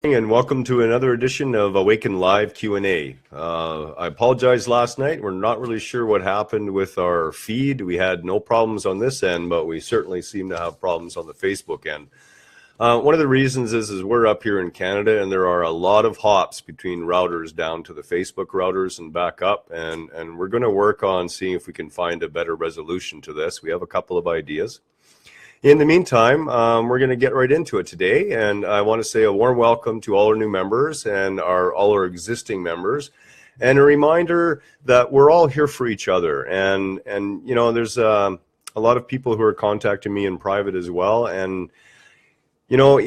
And welcome to another edition of Awaken Live Q&A. I apologize last night. We're not really sure what happened with our feed. We had no problems on this end, but we certainly seem to have problems on the Facebook end. One of the reasons is we're up here in Canada, and there are a lot of hops between routers down to the Facebook routers and back up, and we're going to work on seeing if we can find a better resolution to this. We have a couple of ideas. In the meantime, we're going to get right into it today, and I want to say a warm welcome to all our new members and all our existing members, and a reminder that we're all here for each other. And you know, there's a lot of people who are contacting me in private as well, and you know,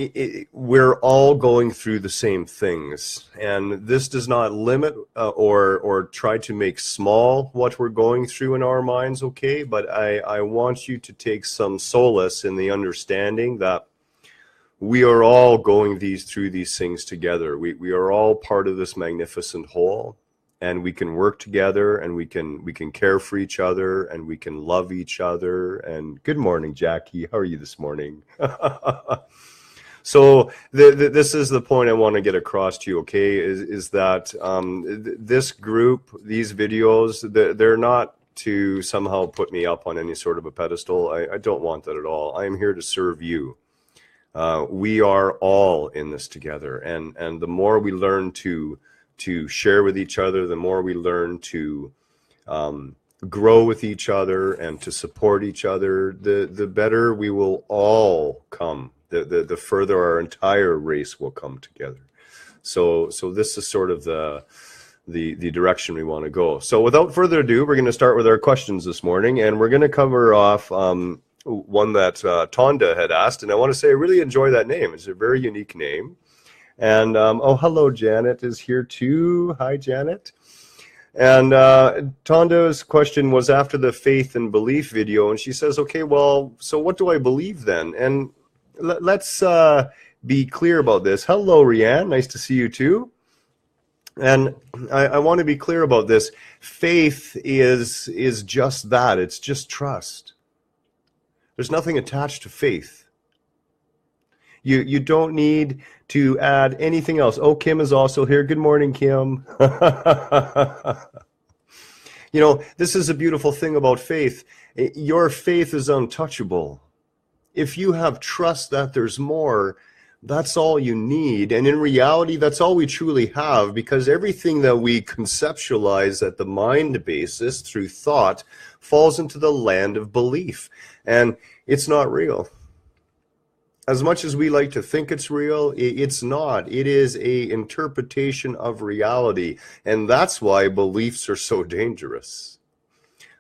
we're all going through the same things, and this does not limit or try to make small what we're going through in our minds, okay? But I want you to take some solace in the understanding that we are all going through these things together. We are all part of this magnificent whole, and we can work together, and we can care for each other, and we can love each other. And good morning, Jackie. How are you this morning? So this is the point I want to get across to you, okay, is that this group, these videos, they're not to somehow put me up on any sort of a pedestal. I don't want that at all. I am here to serve you. We are all in this together, and the more we learn to share with each other, the more we learn to grow with each other and to support each other, the better we will all come. The further our entire race will come together. So this is sort of the direction we want to go. So without further ado, we're going to start with our questions this morning, and we're going to cover off one that Tonda had asked, and I want to say I really enjoy that name. It's a very unique name. And oh, hello, Janet is here too. Hi, Janet. And Tonda's question was after the faith and belief video, and she says, okay, well, so what do I believe then? And let's be clear about this. Hello, Rianne. Nice to see you too. And I want to be clear about this. Faith is just that. It's just trust. There's nothing attached to faith. You don't need to add anything else. Oh, Kim is also here. Good morning, Kim. You know, this is a beautiful thing about faith. Your faith is untouchable. If you have trust that there's more, that's all you need. And in reality, that's all we truly have, because everything that we conceptualize at the mind basis through thought falls into the land of belief. And it's not real. As much as we like to think it's real, it's not. It is an interpretation of reality. And that's why beliefs are so dangerous.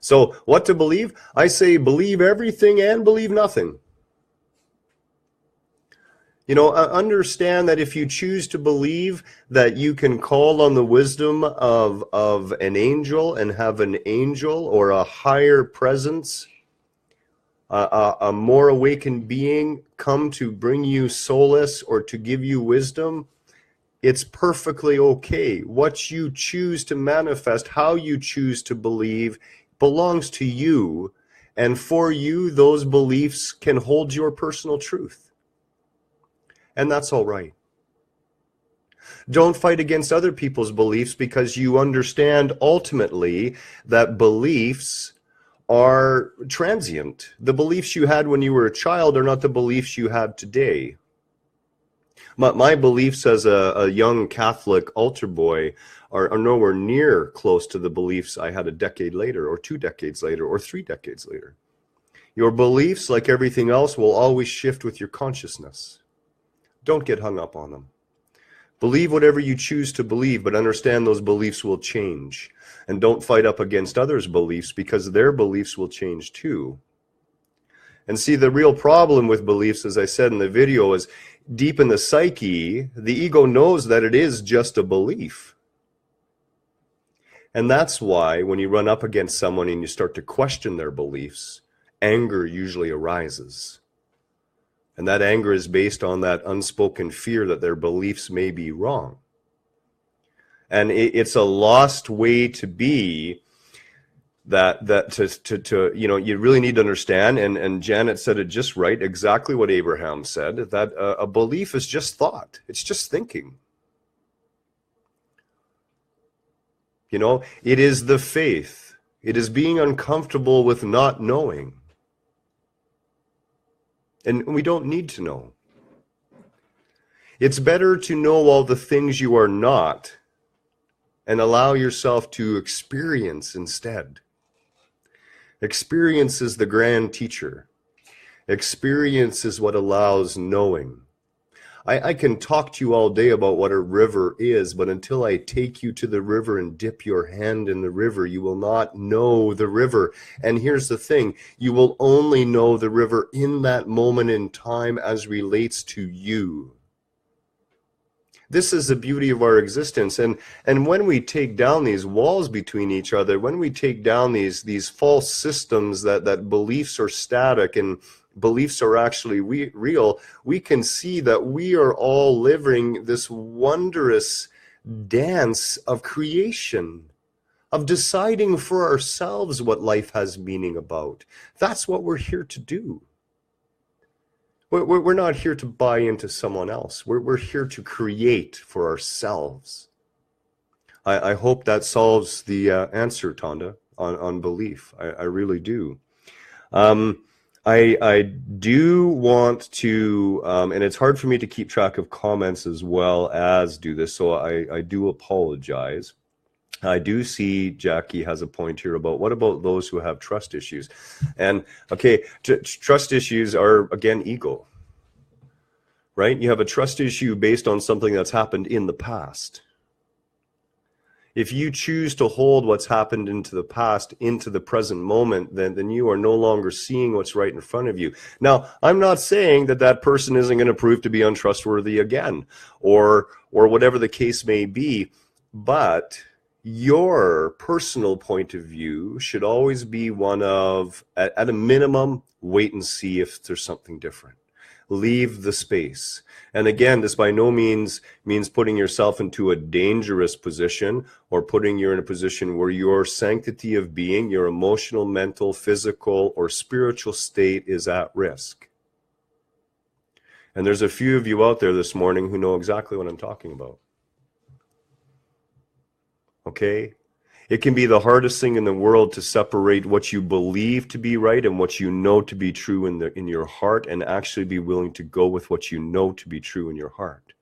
So what to believe? I say believe everything and believe nothing. You know, understand that if you choose to believe that you can call on the wisdom of an angel and have an angel or a higher presence, a more awakened being come to bring you solace or to give you wisdom, it's perfectly okay. What you choose to manifest, how you choose to believe, belongs to you. And for you, those beliefs can hold your personal truth. And that's all right. Don't fight against other people's beliefs, because you understand ultimately that beliefs are transient. The beliefs you had when you were a child are not the beliefs you have today. My beliefs as a young Catholic altar boy are nowhere near close to the beliefs I had a decade later, or 2 decades later, or 3 decades later. Your beliefs, like everything else, will always shift with your consciousness. Don't get hung up on them. Believe whatever you choose to believe, but understand those beliefs will change. And don't fight up against others' beliefs, because their beliefs will change too. And see, the real problem with beliefs, as I said in the video, is deep in the psyche, the ego knows that it is just a belief. And that's why when you run up against someone and you start to question their beliefs, anger usually arises. And that anger is based on that unspoken fear that their beliefs may be wrong. And it's a lost way to be to you really need to understand, and Janet said it just right, exactly what Abraham said, that a belief is just thought. It's just thinking. It is the faith. It is being uncomfortable with not knowing. And we don't need to know. It's better to know all the things you are not and allow yourself to experience instead. Experience is the grand teacher. Experience is what allows knowing. I can talk to you all day about what a river is, but until I take you to the river and dip your hand in the river, you will not know the river. And here's the thing, you will only know the river in that moment in time as relates to you. This is the beauty of our existence. And when we take down these walls between each other, when we take down these false systems that beliefs are static and beliefs are actually real, we can see that we are all living this wondrous dance of creation, of deciding for ourselves what life has meaning about. That's what we're here to do. We're not here to buy into someone else. We're here to create for ourselves. I hope that solves the answer, Tonda, on belief. I really do. I do want to, and it's hard for me to keep track of comments as well as do this, so I do apologize. I do see Jackie has a point here about what about those who have trust issues? And okay, trust issues are, again, ego, right? You have a trust issue based on something that's happened in the past. If you choose to hold what's happened into the past into the present moment, then you are no longer seeing what's right in front of you. Now, I'm not saying that person isn't going to prove to be untrustworthy again, or whatever the case may be, but your personal point of view should always be one of, at a minimum, wait and see if there's something different. Leave the space. And again, this by no means putting yourself into a dangerous position or putting you in a position where your sanctity of being, your emotional, mental, physical, or spiritual state is at risk. And there's a few of you out there this morning who know exactly what I'm talking about. Okay? It can be the hardest thing in the world to separate what you believe to be right and what you know to be true in your heart, and actually be willing to go with what you know to be true in your heart.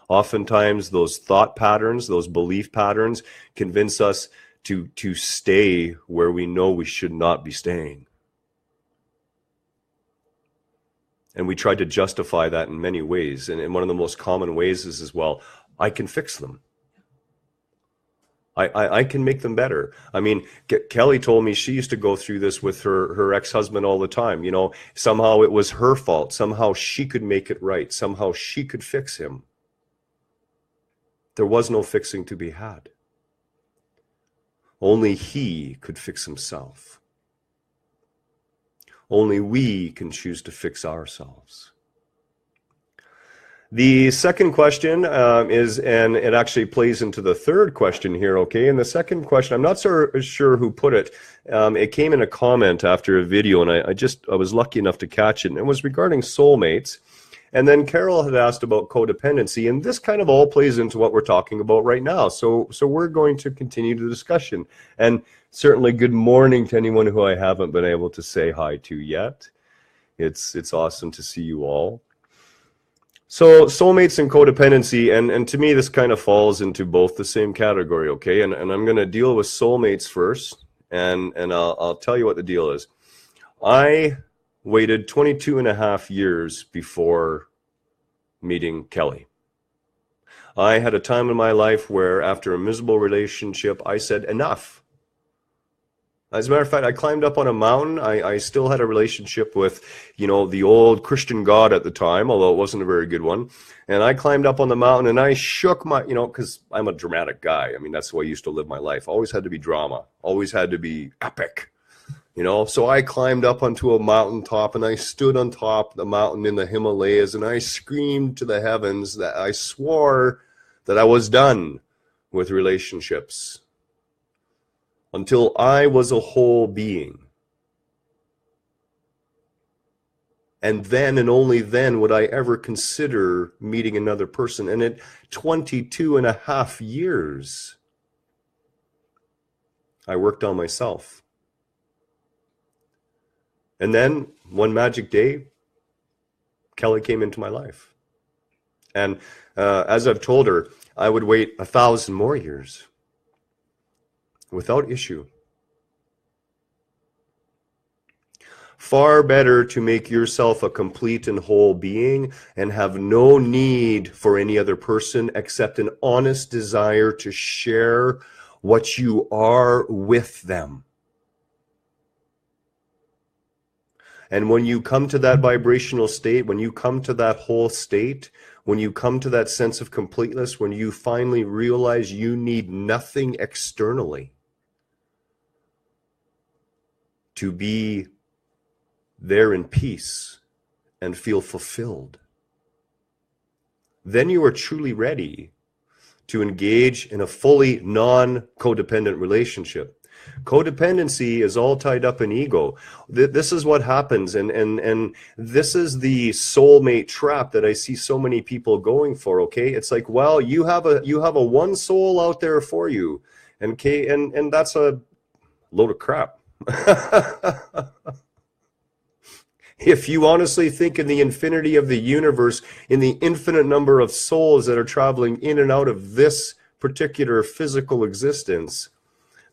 Oftentimes, those thought patterns, those belief patterns, convince us to stay where we know we should not be staying. And we try to justify that in many ways. And one of the most common ways is as well, I can fix them. I can make them better. I mean, Kelly told me she used to go through this with her ex-husband all the time. Somehow it was her fault. Somehow she could make it right. Somehow she could fix him. There was no fixing to be had. Only he could fix himself. Only we can choose to fix ourselves. The second question is, and it actually plays into the third question here, okay? And the second question, I'm not so sure who put it. It came in a comment after a video, and I was lucky enough to catch it, and it was regarding soulmates. And then Carol had asked about codependency, and this kind of all plays into what we're talking about right now. So we're going to continue the discussion. And certainly good morning to anyone who I haven't been able to say hi to yet. It's awesome to see you all. So soulmates and codependency, and to me this kind of falls into both the same category, okay? And I'm going to deal with soulmates first, and I'll tell you what the deal is. I waited 22 and a half years before meeting Kelly. I had a time in my life where after a miserable relationship, I said enough. As a matter of fact, I climbed up on a mountain. I still had a relationship with, the old Christian God at the time, although it wasn't a very good one. And I climbed up on the mountain and I shook my, because I'm a dramatic guy. I mean, that's the way I used to live my life. Always had to be drama. Always had to be epic. So I climbed up onto a mountaintop and I stood on top of the mountain in the Himalayas and I screamed to the heavens that I swore that I was done with relationships. until I was a whole being. And then and only then would I ever consider meeting another person. And at 22 and a half years, I worked on myself. And then one magic day, Kelly came into my life. And as I've told her, I would wait 1,000 more years without issue. Far better to make yourself a complete and whole being and have no need for any other person except an honest desire to share what you are with them. And when you come to that vibrational state, when you come to that whole state, when you come to that sense of completeness, when you finally realize you need nothing externally to be there in peace and feel fulfilled, then you are truly ready to engage in a fully non-codependent relationship. Codependency is all tied up in ego. This is what happens, and this is the soulmate trap that I see so many people going for. Okay, it's like, well, you have a one soul out there for you, and that's a load of crap. If you honestly think in the infinity of the universe, in the infinite number of souls that are traveling in and out of this particular physical existence,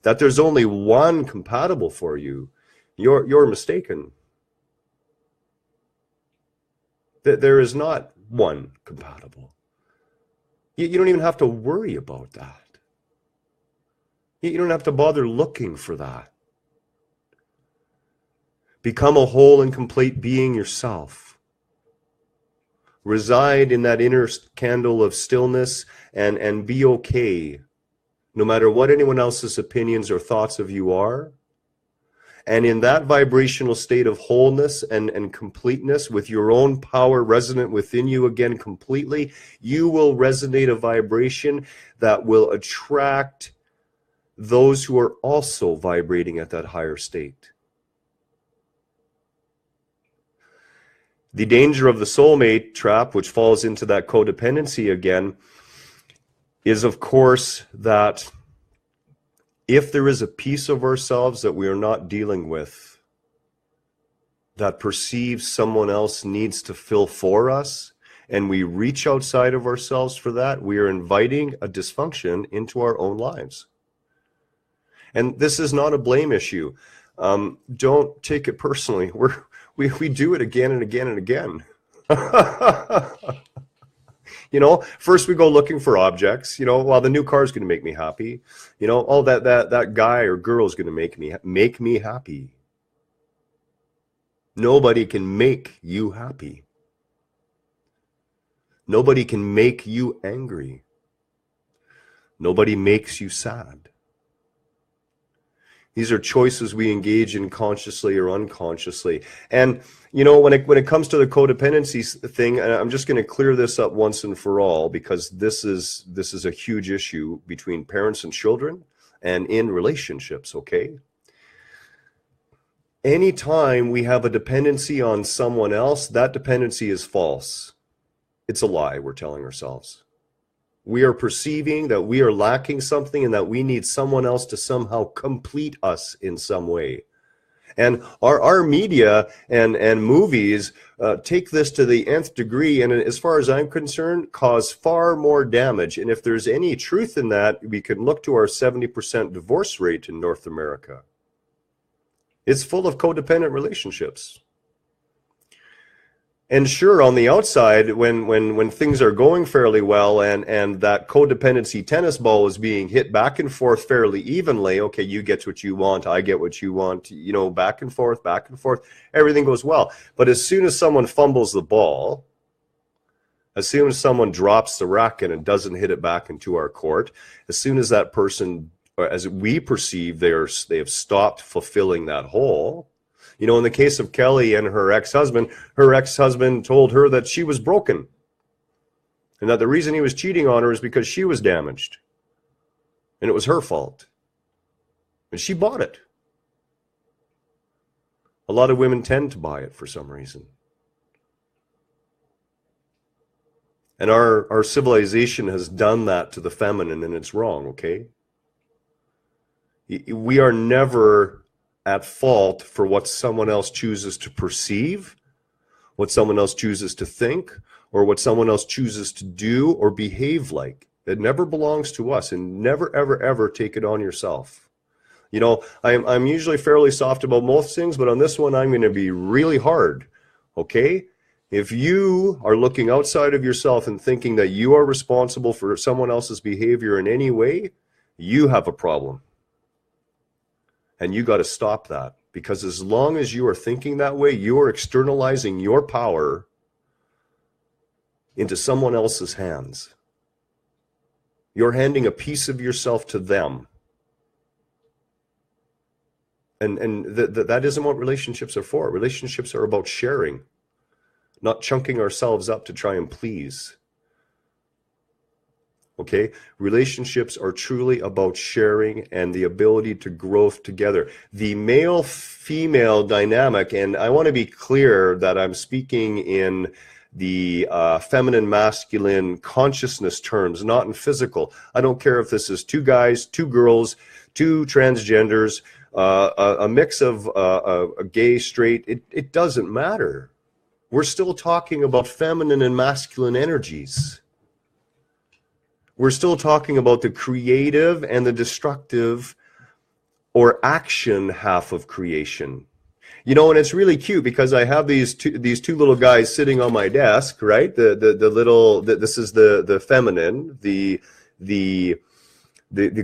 that there's only one compatible for you, you're mistaken. That there is not one compatible. You don't even have to worry about that. You don't have to bother looking for that. Become a whole and complete being yourself. Reside in that inner candle of stillness and be okay, no matter what anyone else's opinions or thoughts of you are. And in that vibrational state of wholeness and completeness, with your own power resonant within you again completely, you will resonate a vibration that will attract those who are also vibrating at that higher state. The danger of the soulmate trap, which falls into that codependency again, is of course that if there is a piece of ourselves that we are not dealing with, that perceives someone else needs to fill for us, and we reach outside of ourselves for that, we are inviting a dysfunction into our own lives. And this is not a blame issue. Don't take it personally. We do it again and again and again. First we go looking for objects. Well, the new car is going to make me happy. Oh, that guy or girl is going to make me happy. Nobody can make you happy. Nobody can make you angry. Nobody makes you sad. These are choices we engage in consciously or unconsciously. And, when it comes to the codependency thing, and I'm just going to clear this up once and for all, because this is a huge issue between parents and children and in relationships, okay? Anytime we have a dependency on someone else, that dependency is false. It's a lie we're telling ourselves. We are perceiving that we are lacking something and that we need someone else to somehow complete us in some way. And our media and movies take this to the nth degree, and as far as I'm concerned, cause far more damage. And if there's any truth in that, we can look to our 70% divorce rate in North America. It's full of codependent relationships. And sure, on the outside, when things are going fairly well and that codependency tennis ball is being hit back and forth fairly evenly, okay, you get what you want, I get what you want, back and forth, everything goes well. But as soon as someone fumbles the ball, as soon as someone drops the racket and doesn't hit it back into our court, as soon as that person, or as we perceive, they have stopped fulfilling that hole. In the case of Kelly and her ex-husband told her that she was broken and that the reason he was cheating on her is because she was damaged and it was her fault. And she bought it. A lot of women tend to buy it for some reason. And our civilization has done that to the feminine, and it's wrong, okay? We are never at fault for what someone else chooses to perceive, what someone else chooses to think, or what someone else chooses to do or behave like. It never belongs to us, and never, ever, ever take it on yourself. You know, I'm usually fairly soft about most things, but on this one, I'm going to be really hard, okay? If you are looking outside of yourself and thinking that you are responsible for someone else's behavior in any way, you have a problem. And you got to stop that, because as long as you are thinking that way, you are externalizing your power into someone else's hands. You're handing a piece of yourself to them. And that isn't what relationships are for. Relationships are about sharing, not chunking ourselves up to try and please. Okay? Relationships are truly about sharing and the ability to grow together. The male-female dynamic, and I want to be clear that I'm speaking in the feminine-masculine consciousness terms, not in physical. I don't care if this is two guys, two girls, two transgenders, a mix of a gay, straight. It doesn't matter. We're still talking about feminine and masculine energies. We're still talking about the creative and the destructive or action half of creation. You know, and it's really cute because I have these two little guys sitting on my desk, right? This is the feminine, the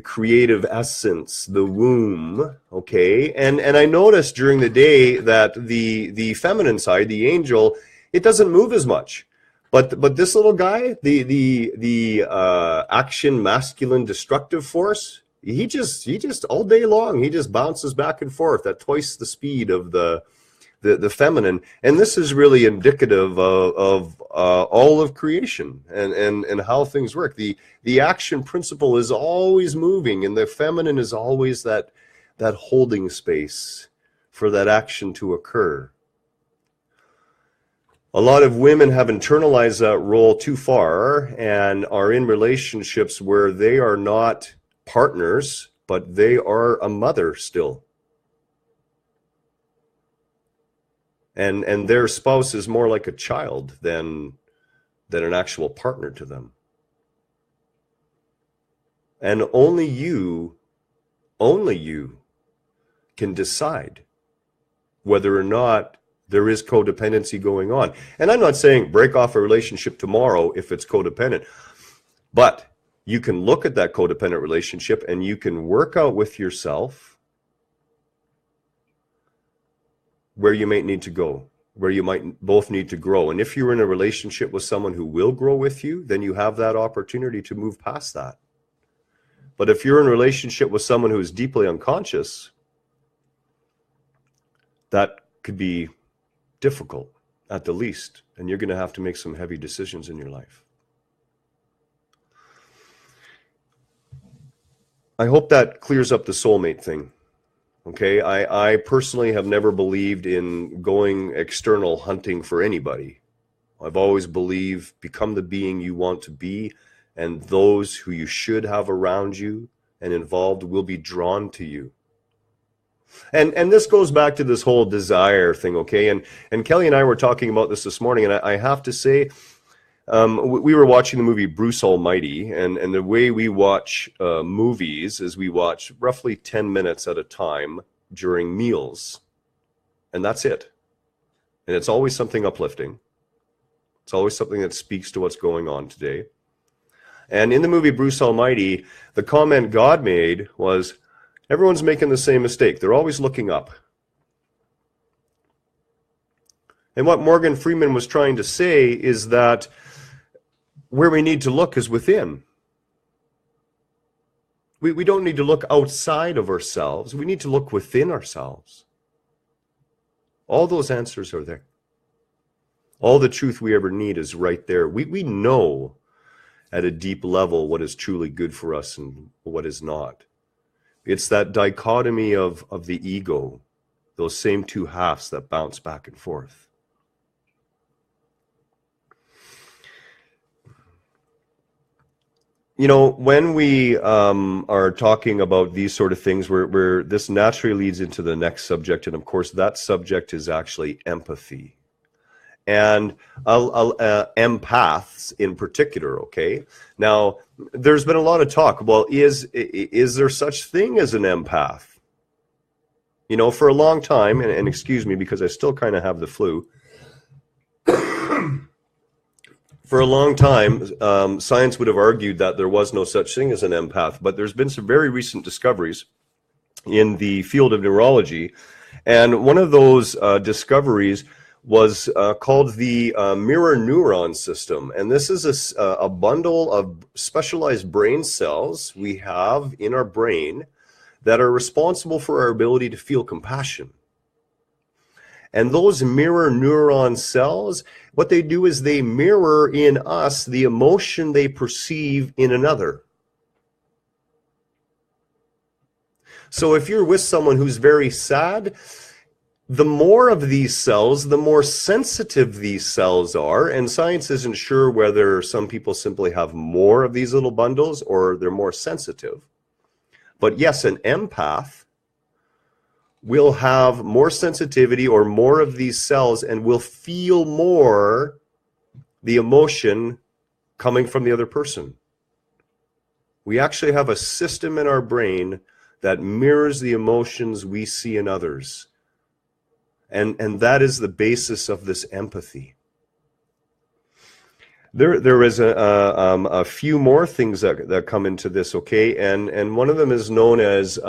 creative essence, the womb, okay? And I noticed during the day that the feminine side, the angel, it doesn't move as much. But this little guy, the action masculine destructive force, he just all day long he just bounces back and forth at twice the speed of the feminine. And this is really indicative of all of creation and how things work. The action principle is always moving, and the feminine is always that holding space for that action to occur. A lot of women have internalized that role too far and are in relationships where they are not partners, but they are a mother still. And their spouse is more like a child than an actual partner to them. And only you can decide whether or not there is codependency going on. And I'm not saying break off a relationship tomorrow if it's codependent, but you can look at that codependent relationship and you can work out with yourself where you might need to go, where you might both need to grow. And if you're in a relationship with someone who will grow with you, then you have that opportunity to move past that. But if you're in a relationship with someone who is deeply unconscious, that could be difficult at the least, and you're going to have to make some heavy decisions in your life. I hope that clears up the soulmate thing. Okay, I personally have never believed in going external hunting for anybody. I've always believed become the being you want to be, and those who you should have around you and involved will be drawn to you. And this goes back to this whole desire thing, okay? And Kelly and I were talking about this morning, and I have to say, we were watching the movie Bruce Almighty, and the way we watch movies is we watch roughly 10 minutes at a time during meals, and that's it. And it's always something uplifting. It's always something that speaks to what's going on today. And in the movie Bruce Almighty, the comment God made was, everyone's making the same mistake. They're always looking up. And what Morgan Freeman was trying to say is that where we need to look is within. We don't need to look outside of ourselves. We need to look within ourselves. All those answers are there. All the truth we ever need is right there. We know at a deep level what is truly good for us and what is not. It's that dichotomy of the ego, those same two halves that bounce back and forth. You know, when we are talking about these sort of things, where this naturally leads into the next subject, and of course that subject is actually empathy. And empaths in particular, okay? Now, there's been a lot of talk, well, is there such thing as an empath? You know, for a long time, and excuse me because I still kind of have the flu, for a long time, science would have argued that there was no such thing as an empath, but there's been some very recent discoveries in the field of neurology, and one of those discoveries was called the mirror neuron system. And this is a bundle of specialized brain cells we have in our brain that are responsible for our ability to feel compassion. And those mirror neuron cells, what they do is they mirror in us the emotion they perceive in another. So if you're with someone who's very sad, the more of these cells, the more sensitive these cells are, and science isn't sure whether some people simply have more of these little bundles or they're more sensitive. But yes, an empath will have more sensitivity or more of these cells and will feel more the emotion coming from the other person. We actually have a system in our brain that mirrors the emotions we see in others. And that is the basis of this empathy. There is a few more things that come into this, okay? And one of them is known as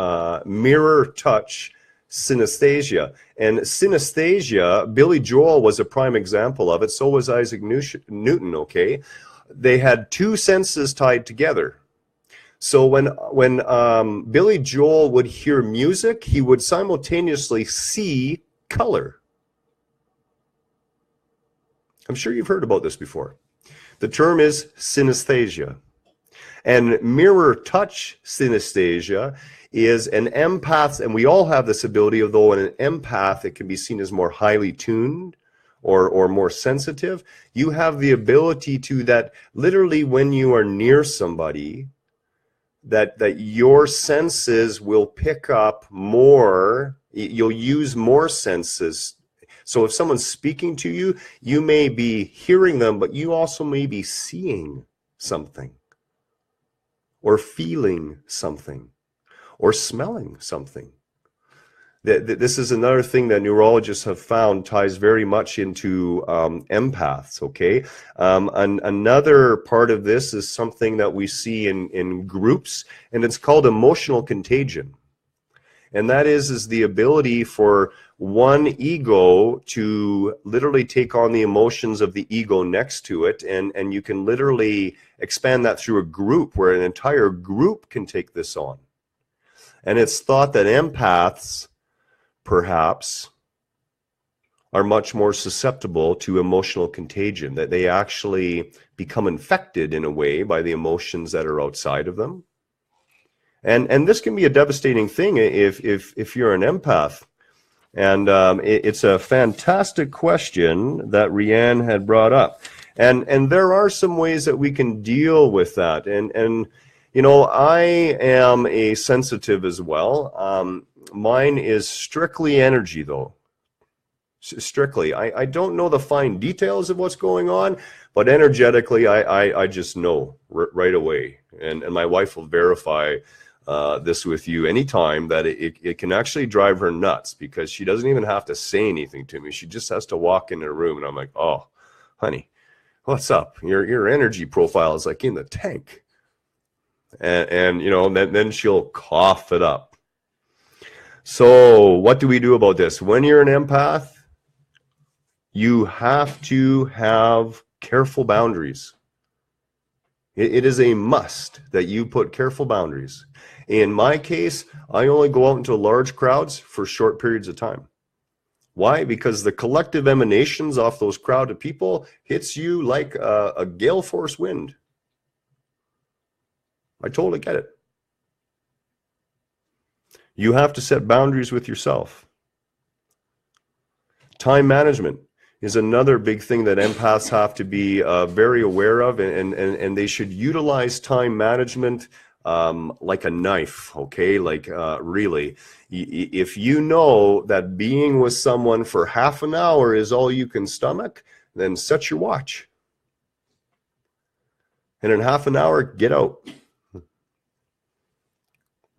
mirror touch synesthesia. And synesthesia, Billy Joel was a prime example of it. So was Isaac Newton, okay? They had two senses tied together. So when Billy Joel would hear music, he would simultaneously see color. I'm sure you've heard about this before. The term is synesthesia. And mirror touch synesthesia is an empath, and we all have this ability, although in an empath it can be seen as more highly tuned or more sensitive. You have the ability to that literally when you are near somebody, that your senses will pick up more. You'll use more senses. So if someone's speaking to you, you may be hearing them, but you also may be seeing something or feeling something or smelling something. This is another thing that neurologists have found ties very much into empaths, okay? Another part of this is something that we see in groups, and it's called emotional contagion. And that is the ability for one ego to literally take on the emotions of the ego next to it, and you can literally expand that through a group where an entire group can take this on. And it's thought that empaths perhaps are much more susceptible to emotional contagion, that they actually become infected in a way by the emotions that are outside of them. And this can be a devastating thing if you're an empath. And it's a fantastic question that Rianne had brought up. And there are some ways that we can deal with that. And you know, I am a sensitive as well. Mine is strictly energy, though. Strictly. I don't know the fine details of what's going on, but energetically, I just know right away. And my wife will verify this with you anytime that it can actually drive her nuts, because she doesn't even have to say anything to me. She just has to walk into a room, and I'm like, oh, honey, what's up? Your energy profile is like in the tank. And you know, then she'll cough it up. So what do we do about this? When you're an empath, you have to have careful boundaries. It is a must that you put careful boundaries. In my case, I only go out into large crowds for short periods of time. Why? Because the collective emanations off those crowd of people hits you like a gale force wind. I totally get it. You have to set boundaries with yourself. Time management is another big thing that empaths have to be very aware of, and they should utilize time management like a knife, okay? Like really, if you know that being with someone for half an hour is all you can stomach, then set your watch. And in half an hour, get out.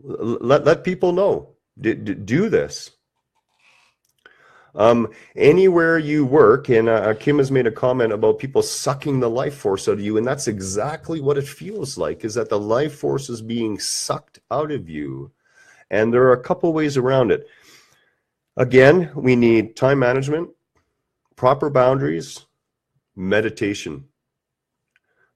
Let people know. Do this. Anywhere you work, and Kim has made a comment about people sucking the life force out of you, and that's exactly what it feels like, is that the life force is being sucked out of you. And there are a couple ways around it. Again, we need time management, proper boundaries, meditation.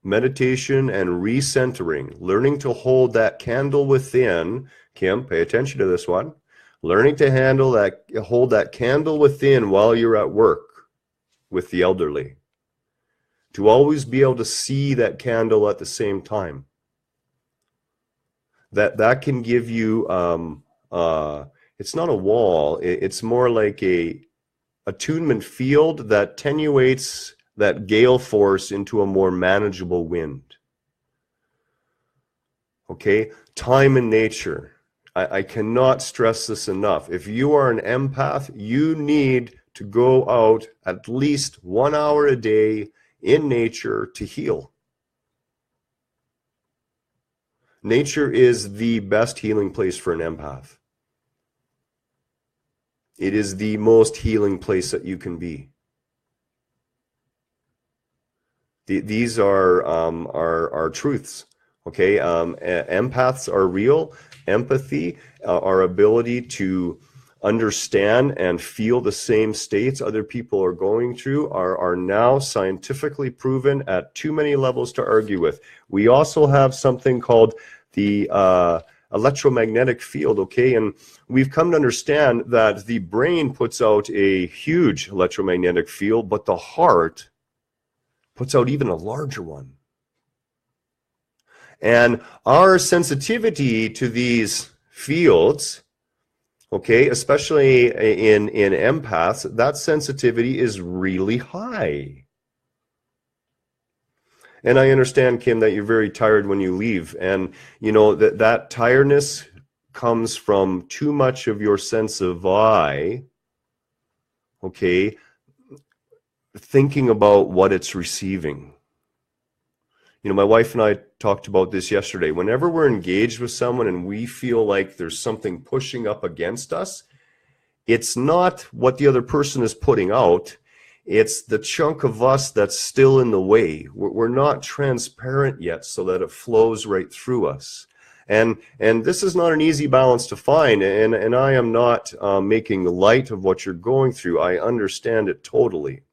Meditation and recentering, learning to hold that candle within. Kim, pay attention to this one. Learning to hold that candle within while you're at work with the elderly. To always be able to see that candle at the same time. That can give you, it's not a wall, it's more like a attunement field that attenuates that gale force into a more manageable wind. Okay, time and nature. I cannot stress this enough. If you are an empath, you need to go out at least 1 hour a day in nature to heal. Nature is the best healing place for an empath. It is the most healing place that you can be. These are truths. Okay, empaths are real. Empathy, our ability to understand and feel the same states other people are going through, are now scientifically proven at too many levels to argue with. We also have something called the electromagnetic field, okay? And we've come to understand that the brain puts out a huge electromagnetic field, but the heart puts out even a larger one. And our sensitivity to these fields, okay, especially in empaths, that sensitivity is really high. And I understand, Kim, that you're very tired when you leave. And, you know, that tiredness comes from too much of your sense of I, okay, thinking about what it's receiving. You know, my wife and I talked about this yesterday. Whenever we're engaged with someone and we feel like there's something pushing up against us, it's not what the other person is putting out. It's the chunk of us that's still in the way. We're not transparent yet so that it flows right through us. And this is not an easy balance to find. And I am not making light of what you're going through. I understand it totally.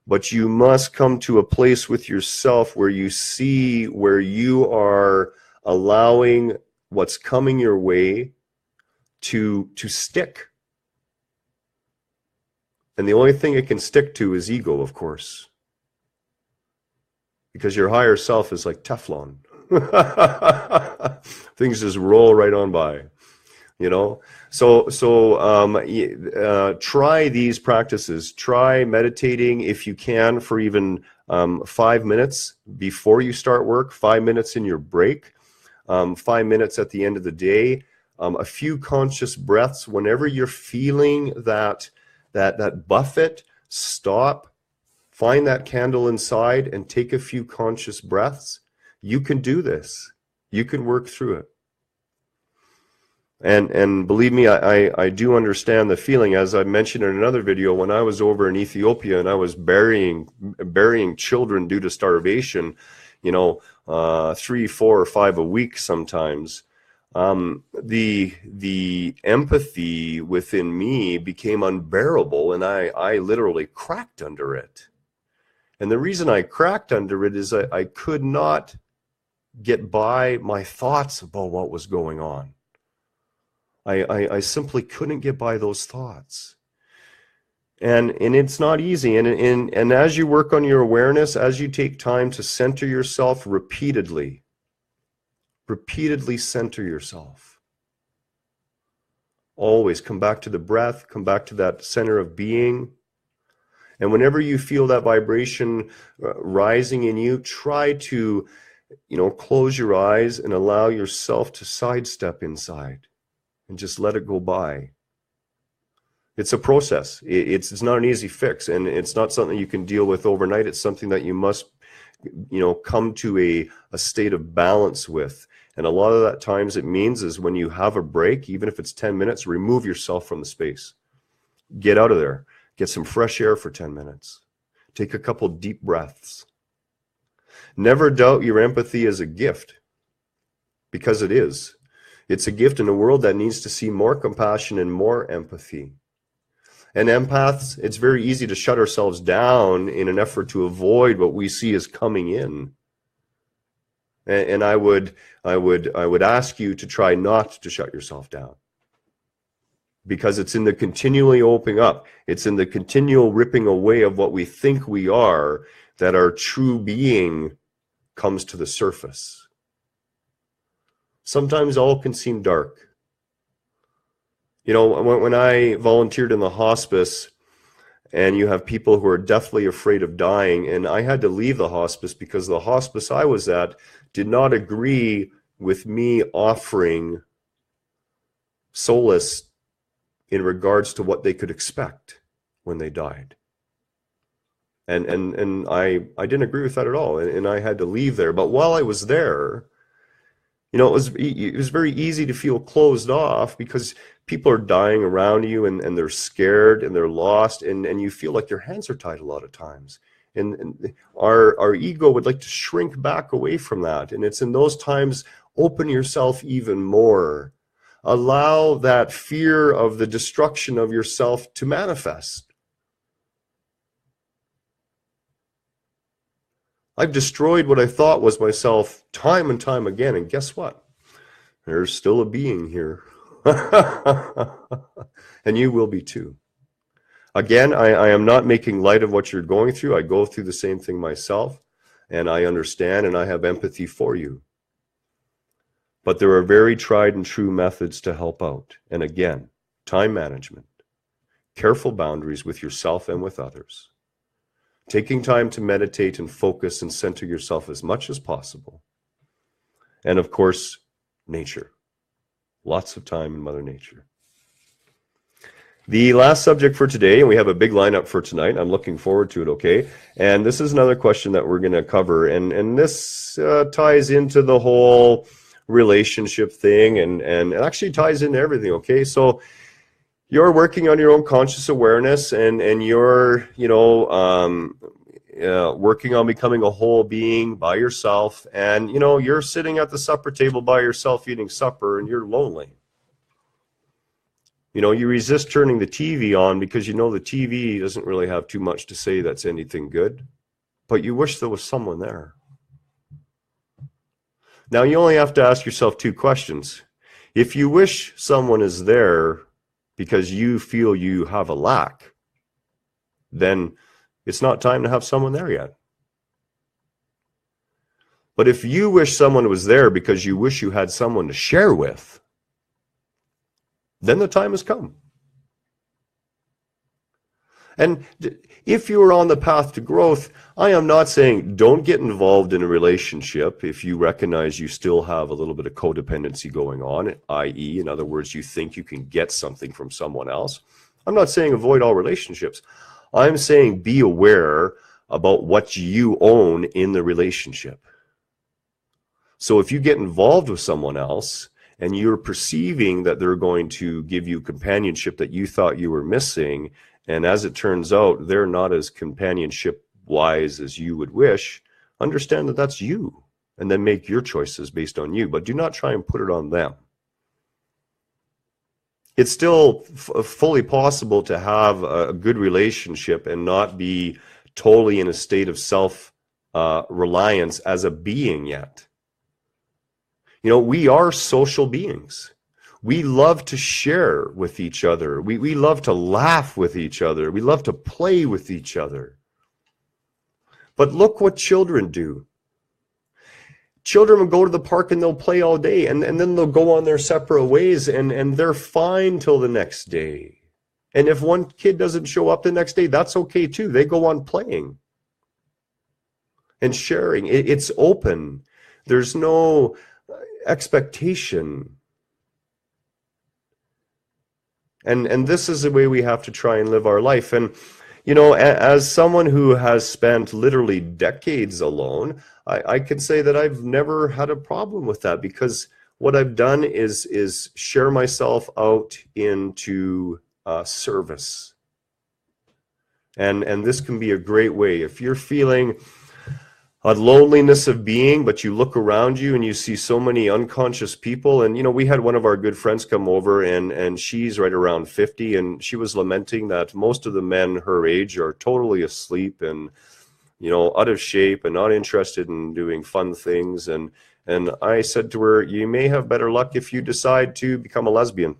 But you must come to a place with yourself where you see where you are allowing what's coming your way to stick. And the only thing it can stick to is ego, of course. Because your higher self is like Teflon. Things just roll right on by. You know, so try these practices. Try meditating if you can for even 5 minutes before you start work, 5 minutes in your break, 5 minutes at the end of the day, a few conscious breaths. Whenever you're feeling that buffet, stop, find that candle inside and take a few conscious breaths. You can do this. You can work through it. And believe me, I do understand the feeling. As I mentioned in another video, when I was over in Ethiopia and I was burying children due to starvation, you know, 3, 4, or 5 a week sometimes, the empathy within me became unbearable, and I literally cracked under it. And the reason I cracked under it is I could not get by my thoughts about what was going on. I simply couldn't get by those thoughts. And it's not easy. And as you work on your awareness, as you take time to center yourself repeatedly center yourself. Always come back to the breath, come back to that center of being. And whenever you feel that vibration rising in you, try to, close your eyes and allow yourself to sidestep inside and just let it go by. It's a process. It's not an easy fix, and it's not something you can deal with overnight. It's something that you must, come to a state of balance with. And a lot of that times it means is when you have a break, even if it's 10 minutes, remove yourself from the space. Get out of there. Get some fresh air for 10 minutes. Take a couple deep breaths. Never doubt your empathy as a gift, because it is. It's a gift in a world that needs to see more compassion and more empathy. And empaths, it's very easy to shut ourselves down in an effort to avoid what we see as coming in. And I would ask you to try not to shut yourself down, because it's in the continually opening up, it's in the continual ripping away of what we think we are, that our true being comes to the surface. Sometimes all can seem dark. When I volunteered in the hospice, and you have people who are deathly afraid of dying, and I had to leave the hospice because the hospice I was at did not agree with me offering solace in regards to what they could expect when they died. And I didn't agree with that at all, and I had to leave there. But while I was there, it was very easy to feel closed off, because people are dying around you, and they're scared and they're lost, and you feel like your hands are tied a lot of times. And our ego would like to shrink back away from that. And it's in those times, open yourself even more. Allow that fear of the destruction of yourself to manifest. I've destroyed what I thought was myself time and time again, and guess what? There's still a being here. And you will be too. Again, I am not making light of what you're going through. I go through the same thing myself, and I understand, and I have empathy for you. But there are very tried and true methods to help out. And again, time management, careful boundaries with yourself and with others, taking time to meditate and focus and center yourself as much as possible. And of course, nature. Lots of time in Mother Nature. The last subject for today, and we have a big lineup for tonight. I'm looking forward to it, okay? And this is another question that we're going to cover. And this ties into the whole relationship thing, and it actually ties into everything, okay? So you're working on your own conscious awareness, and you're, working on becoming a whole being by yourself, and you're sitting at the supper table by yourself eating supper, and you're lonely. You resist turning the TV on because the TV doesn't really have too much to say that's anything good, but you wish there was someone there. Now you only have to ask yourself two questions. If you wish someone is there because you feel you have a lack, then it's not time to have someone there yet. But if you wish someone was there because you wish you had someone to share with, then the time has come. And if you are on the path to growth, I am not saying don't get involved in a relationship if you recognize you still have a little bit of codependency going on, i.e., in other words, you think you can get something from someone else. I'm not saying avoid all relationships. I'm saying be aware about what you own in the relationship. So if you get involved with someone else, and you're perceiving that they're going to give you companionship that you thought you were missing, and as it turns out, they're not as companionship-wise as you would wish, understand that that's you, and then make your choices based on you, but do not try and put it on them. It's still fully possible to have a good relationship and not be totally in a state of self-reliance as a being yet. We are social beings. We love to share with each other. We love to laugh with each other. We love to play with each other. But look what children do. children will go to the park and they'll play all day, and then they'll go on their separate ways, and they're fine till the next day. And if one kid doesn't show up the next day, that's okay too. They go on playing and sharing. It's open. There's no expectation. And this is the way we have to try and live our life. And, you know, as someone who has spent literally decades alone, I can say that I've never had a problem with that, because what I've done is share myself out into service. And this can be a great way. If you're feeling a loneliness of being, but you look around you and you see so many unconscious people. And, you know, we had one of our good friends come over, and she's right around 50, and she was lamenting that most of the men her age are totally asleep and, you know, out of shape and not interested in doing fun things. And I said to her, you may have better luck if you decide to become a lesbian.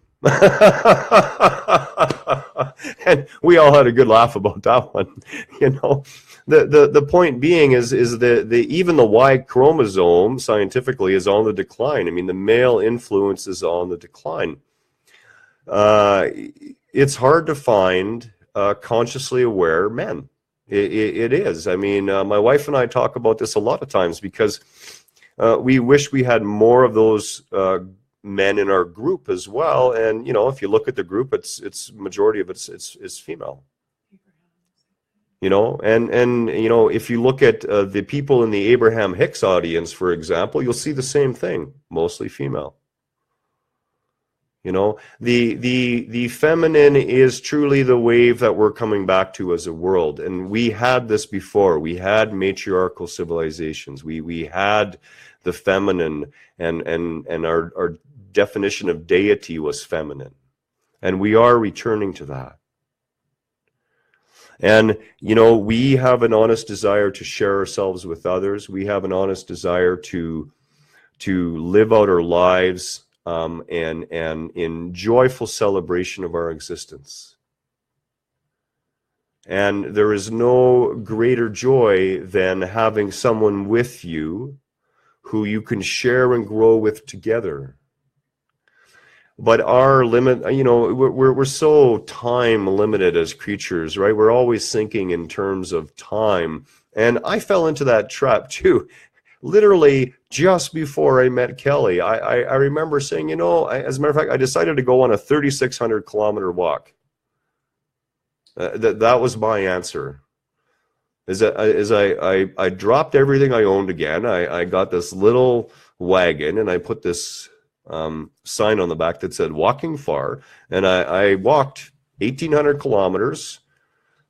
And we all had a good laugh about that one. You know, the point being is the even the Y chromosome scientifically is on the decline. I mean, the male influence is on the decline. It's hard to find consciously aware men. It is. I mean, my wife and I talk about this a lot of times, because we wish we had more of those men in our group as well. And, you know, if you look at the group, it's majority of it's female. You know, and you know, if you look at the people in the Abraham Hicks audience, for example, you'll see the same thing, mostly female. You know, the feminine is truly the wave that we're coming back to as a world. And we had this before. We had matriarchal civilizations. We had the feminine, and our definition of deity was feminine. And we are returning to that. And, you know, we have an honest desire to share ourselves with others. We have an honest desire to live out our lives and in joyful celebration of our existence. And there is no greater joy than having someone with you who you can share and grow with together. But our limit, you know, we're so time limited as creatures, right? We're always thinking in terms of time. And I fell into that trap too. Literally just before I met Kelly, I remember saying, you know, as a matter of fact, I decided to go on a 3,600 kilometer walk. That was my answer. I dropped everything I owned again. I got this little wagon, and I put this sign on the back that said walking far, and I walked 1,800 kilometers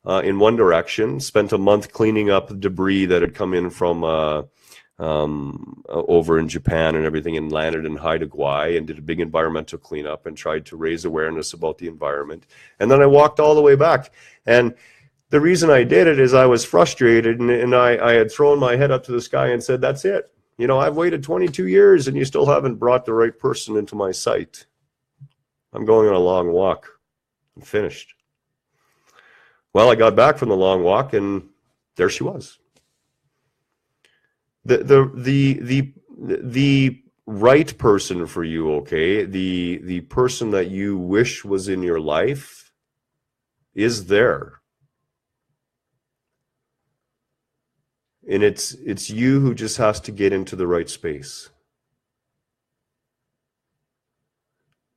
in one direction, spent a month cleaning up the debris that had come in from over in Japan and everything, and landed in Haida Gwaii, and did a big environmental cleanup and tried to raise awareness about the environment. And then I walked all the way back. And the reason I did it is I was frustrated, and I had thrown my head up to the sky and said, that's it. You know, I've waited 22 years and you still haven't brought the right person into my sight. I'm going on a long walk. I'm finished. Well, I got back from the long walk, and there she was. The right person for you, okay? The person that you wish was in your life is there. And it's you who just has to get into the right space.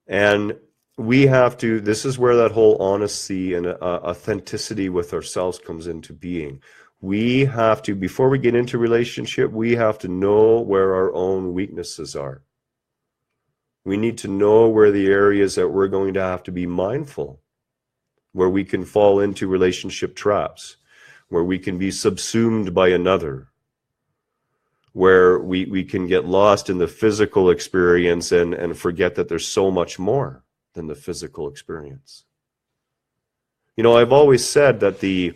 And we have to, this is where that whole honesty and authenticity with ourselves comes into being. We have to, before we get into relationship, we have to know where our own weaknesses are. We need to know where the areas that we're going to have to be mindful, where we can fall into relationship traps, where we can be subsumed by another, where we can get lost in the physical experience and forget that there's so much more than the physical experience. You know, I've always said that the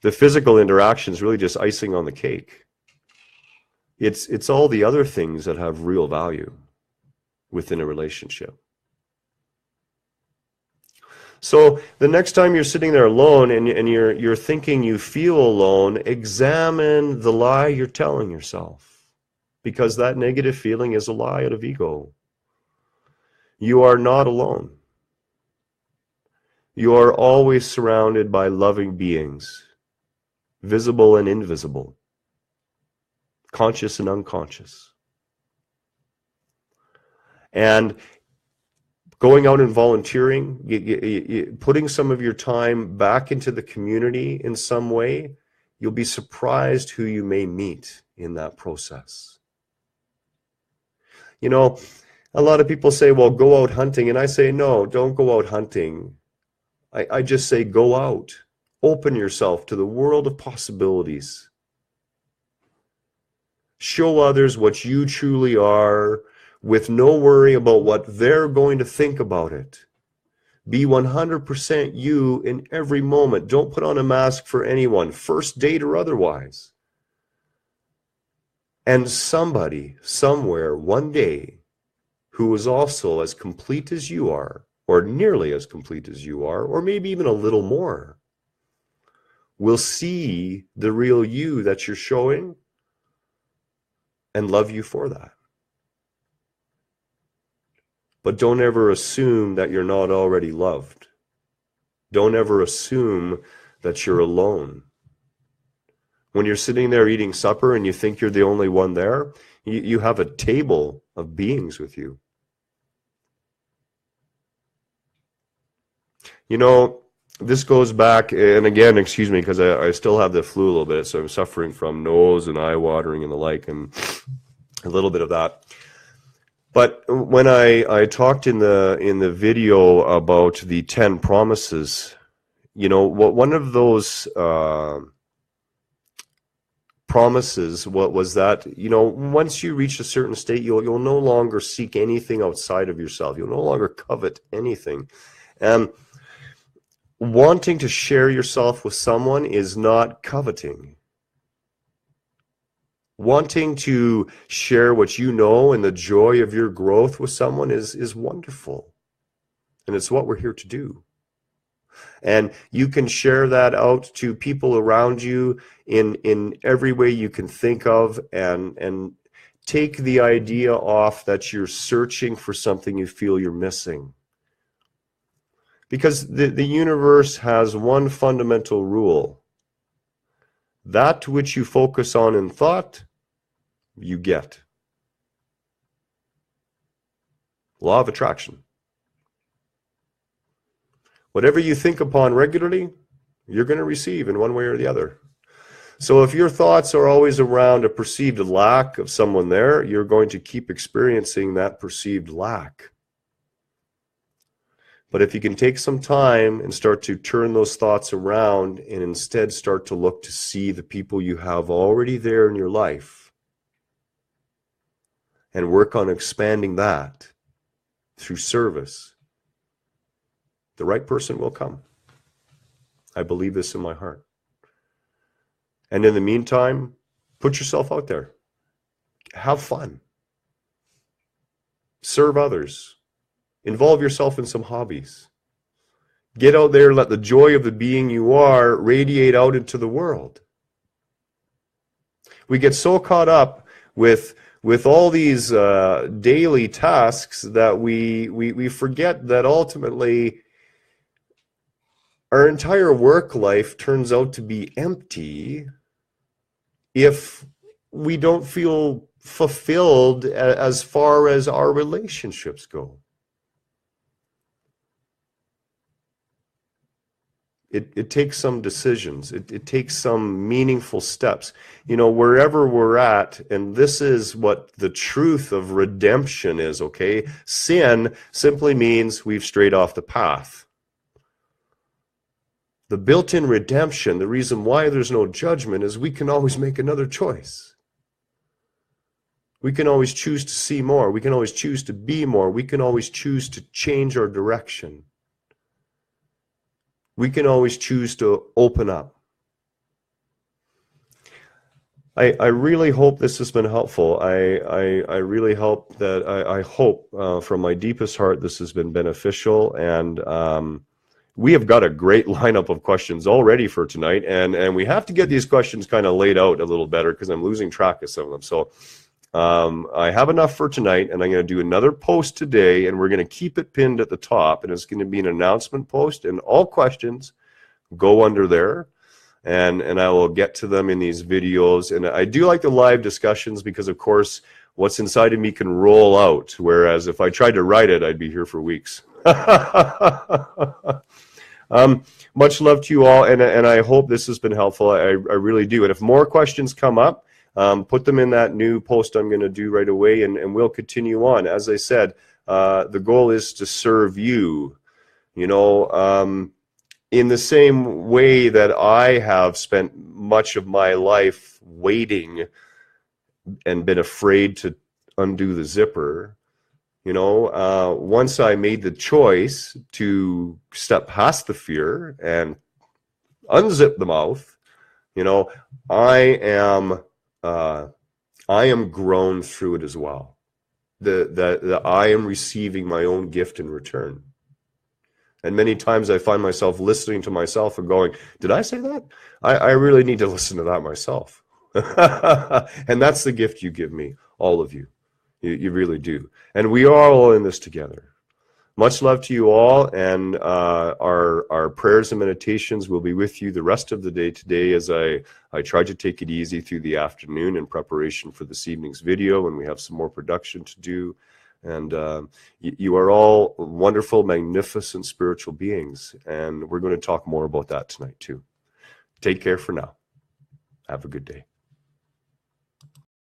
physical interaction is really just icing on the cake. It's all the other things that have real value within a relationship. So the next time you're sitting there alone and you're thinking you feel alone, examine the lie you're telling yourself. because that negative feeling is a lie out of ego. You are not alone. You are always surrounded by loving beings, visible and invisible, conscious and unconscious. And going out and volunteering, putting some of your time back into the community in some way, you'll be surprised who you may meet in that process. You know, a lot of people say, well, go out hunting. And I say, no, don't go out hunting. I just say, go out. Open yourself to the world of possibilities. Show others what you truly are with no worry about what they're going to think about it. Be 100% you in every moment. Don't put on a mask for anyone, first date or otherwise. And somebody, somewhere, one day, who is also as complete as you are, or nearly as complete as you are, or maybe even a little more, will see the real you that you're showing and love you for that. But don't ever assume that you're not already loved. Don't ever assume that you're alone. When you're sitting there eating supper and you think you're the only one there, you have a table of beings with you. You know, this goes back, and again, excuse me, because I still have the flu a little bit, so I'm suffering from nose and eye watering and the like, and a little bit of that. But when I talked in the video about the 10 promises, you know, one of those promises was that, you know, once you reach a certain state, you'll no longer seek anything outside of yourself. You'll no longer covet anything. And wanting to share yourself with someone is not coveting. Wanting to share what you know and the joy of your growth with someone is wonderful. And it's what we're here to do. And you can share that out to people around you in every way you can think of, and take the idea off that you're searching for something you feel you're missing. Because the universe has one fundamental rule. That which you focus on in thought, you get. Law of attraction. Whatever you think upon regularly, you're going to receive in one way or the other. So if your thoughts are always around a perceived lack of someone there, you're going to keep experiencing that perceived lack. But if you can take some time and start to turn those thoughts around and instead start to look to see the people you have already there in your life and work on expanding that through service, the right person will come. I believe this in my heart. And in the meantime, put yourself out there. Have fun. Serve others. Involve yourself in some hobbies. Get out there, let the joy of the being you are radiate out into the world. We get so caught up with all these daily tasks that we forget that ultimately our entire work life turns out to be empty if we don't feel fulfilled as far as our relationships go. It takes some decisions. It takes some meaningful steps. You know, wherever we're at, and this is what the truth of redemption is, okay? Sin simply means we've strayed off the path. The built-in redemption, the reason why there's no judgment, is we can always make another choice. We can always choose to see more. We can always choose to be more. We can always choose to change our direction. We can always choose to open up. I really hope this has been helpful. I really hope that I hope from my deepest heart this has been beneficial, and we have got a great lineup of questions already for tonight, and we have to get these questions kind of laid out a little better because I'm losing track of some of them. So I have enough for tonight, and I'm going to do another post today, and we're going to keep it pinned at the top, and it's going to be an announcement post, and all questions go under there, and I will get to them in these videos. And I do like the live discussions because, of course, what's inside of me can roll out, whereas if I tried to write it, I'd be here for weeks. Much love to you all, and I hope this has been helpful. I really do. And if more questions come up, put them in that new post I'm going to do right away, and we'll continue on. As I said, the goal is to serve you, you know, in the same way that I have spent much of my life waiting and been afraid to undo the zipper. You know, once I made the choice to step past the fear and unzip the mouth, you know, I am grown through it as well. That I am receiving my own gift in return. And many times I find myself listening to myself and going, did I say that? I really need to listen to that myself. And that's the gift you give me, all of you. You really do. And we are all in this together. Much love to you all, and our prayers and meditations will be with you the rest of the day today, as I try to take it easy through the afternoon in preparation for this evening's video, and we have some more production to do. And you are all wonderful, magnificent spiritual beings, and we're going to talk more about that tonight too. Take care for now. Have a good day.